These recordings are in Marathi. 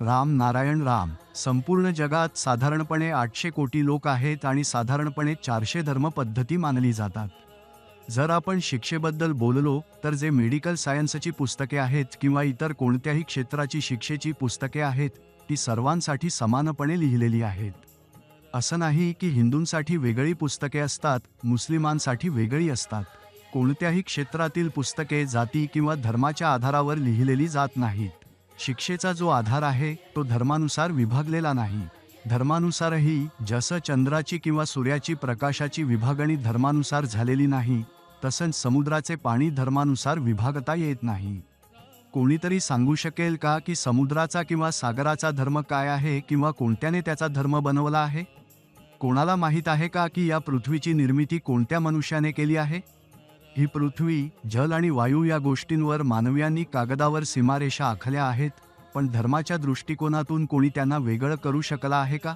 राम नारायण राम. संपूर्ण जगात साधारणपणे 800 कोटी लोक आहेत आणि साधारणपणे 400 धर्म पद्धती मानली जातात. जर आपण शिक्षेबद्दल बोललो तर जे मेडिकल सायन्सची पुस्तके आहेत किंवा इतर कोणत्याही क्षेत्राची शिक्षेची पुस्तके आहेत, ती सर्वांसाठी समानपणे लिहिलेली आहेत. असं नाही की हिंदूंसाठी वेगळी पुस्तके असतात, मुस्लिमांसाठी वेगळी असतात. कोणत्याही क्षेत्रातील पुस्तके जाती किंवा धर्माच्या आधारावर लिहिलेली जात नाहीत. शिक्षेचा जो आधार आहे तो धर्मानुसार विभागलेला नाही. धर्मानुसारही जसं चंद्राची किंवा सूर्याची प्रकाशाची विभागणी धर्मानुसार झालेली नाही, तसंच समुद्राचे पाणी धर्मानुसार विभागता येत नाही. कोणीतरी सांगू शकेल का की समुद्राचा किंवा सागराचा धर्म काय आहे किंवा कोणत्याने त्याचा धर्म बनवला आहे? कोणाला माहीत आहे का की या पृथ्वीची निर्मिती कोणत्या मनुष्याने केली आहे? ही पृथ्वी, जल आणि वायू या गोष्टींवर मानवीयांनी कागदावर सीमारेषा आखल्या आहेत, पण धर्माच्या दृष्टिकोनातून कोणी त्यांना वेगळं करू शकला आहे का?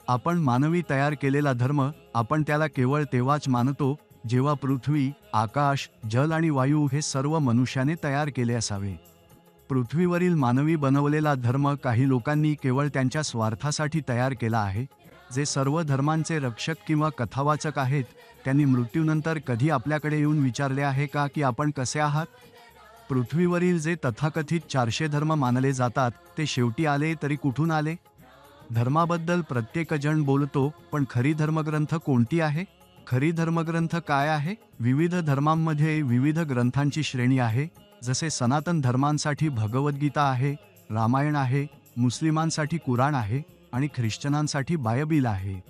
आपण मानवी तयार केलेला धर्म, आपण त्याला केवळ तेव्हाच मानतो जेव्हा पृथ्वी, आकाश, जल आणि वायू हे सर्व मनुष्याने तयार केले असावे. पृथ्वीवरील मानवी बनवलेला धर्म काही लोकांनी केवळ त्यांच्या स्वार्थासाठी तयार केला आहे. जे सर्व धर्मांचे रक्षक किंवा कथावाचक आहेत, त्यांनी मृत्यूनंतर कधी आपल्याकडे येऊन विचारले आहे का की आपण कसे आहात? पृथ्वीवरील जे तथाकथित 400 धर्म मानले जातात, ते शेवटी आले तरी कुठून आले? धर्माबद्दल प्रत्येकजण बोलतो, पण खरी धर्मग्रंथ कोणती आहे? खरी धर्मग्रंथ काय आहे? विविध धर्मांमध्ये विविध ग्रंथांची श्रेणी आहे. जसे सनातन धर्मांसाठी भगवद्गीता आहे, रामायण आहे, मुस्लिमांसाठी कुराण आहे आणि ख्रिश्चनांसाठी बायबल आहे.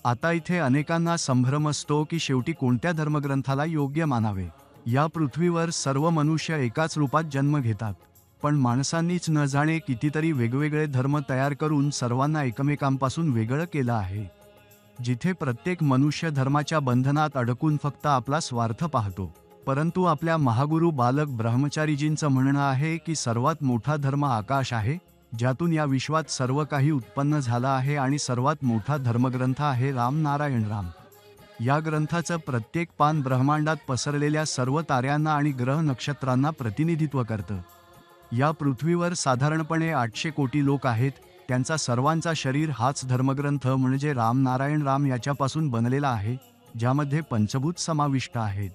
आता इथे अनेकांना संभ्रम असतो की शेवटी कोणत्या धर्मग्रंथाला योग्य मानावे. या पृथ्वीवर सर्व मनुष्य एकाच रूपात जन्म घेतात, पण माणसांनीच न जाणे कितीतरी वेगवेगळे धर्म तयार करून सर्वांना एकमेकांपासून वेगळं केलं आहे. जिथे प्रत्येक मनुष्य धर्माच्या बंधनात अडकून फक्त आपला स्वार्थ पाहतो. परंतु आपल्या महागुरु बालक ब्रह्मचारीजींचं म्हणणं आहे की सर्वात मोठा धर्म आकाश आहे, ज्यातून या विश्वात सर्व काही उत्पन्न झालं आहे, आणि सर्वात मोठा धर्मग्रंथ आहे राम नारायण राम. या ग्रंथाचं प्रत्येक पान ब्रह्मांडात पसरलेल्या सर्व ताऱ्यांना आणि ग्रह नक्षत्रांना प्रतिनिधित्व करतं. या पृथ्वीवर साधारणपणे 800 कोटी लोक आहेत. त्यांचा सर्वांचा शरीर हाच धर्मग्रंथ म्हणजे राम नारायण राम याच्यापासून बनलेला आहे, ज्यामध्ये पंचभूत समाविष्ट आहेत.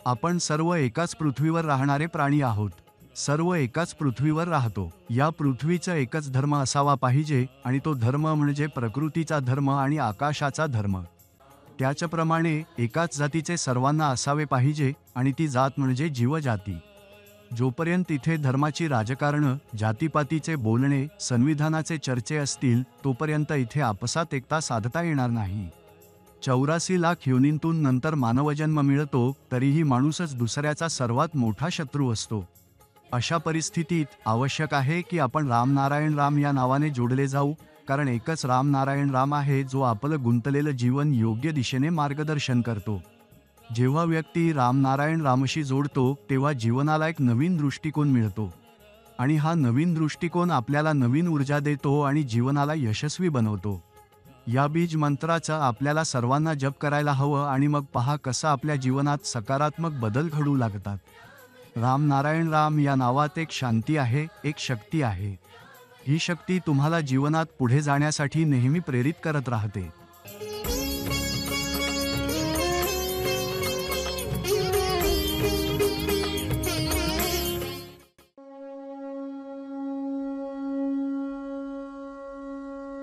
आपण सर्व एकाच पृथ्वीवर राहणारे प्राणी आहोत. सर्व एकाच पृथ्वीवर राहतो. या पृथ्वीचा एकच धर्म असावा पाहिजे, आणि तो धर्म म्हणजे प्रकृतीचा धर्म आणि आकाशाचा धर्म. त्याचप्रमाणे एकाच जातीचे सर्वांना असावे पाहिजे, आणि ती जात म्हणजे जीवजाती. जोपर्यंत इथे धर्माची राजकारणं, जातीपातीचे बोलणे, संविधानाचे चर्चे असतील, तोपर्यंत इथे आपसात एकता साधता येणार नाही. 84 लाख योनींतून नंतर मानवजन्म मिळतो, तरीही माणूसच दुसऱ्याचा सर्वात मोठा शत्रू असतो. अशा परिस्थितीत आवश्यक आहे की आपण राम नारायण राम या नावाने जोडले जाऊ, कारण एकच राम नारायण राम आहे जो आपलं गुंतलेलं जीवन योग्य दिशेने मार्गदर्शन करतो. जेव्हा व्यक्ती राम नारायण रामशी जोडतो, तेव्हा जीवनाला एक नवीन दृष्टिकोन मिळतो, आणि हा नवीन दृष्टिकोन आपल्याला नवीन ऊर्जा देतो आणि जीवनाला यशस्वी बनवतो. या बीज मंत्राचा आपल्याला सर्वांना जप करायला हवं, आणि मग पहा कसं आपल्या जीवनात सकारात्मक बदल घडू लागतात. राम नारायण राम या नावात एक शांती आहे, एक शक्ती आहे. ही शक्ती तुम्हाला जीवनात पुढे जाण्यासाठी नेहमी प्रेरित करत राहते.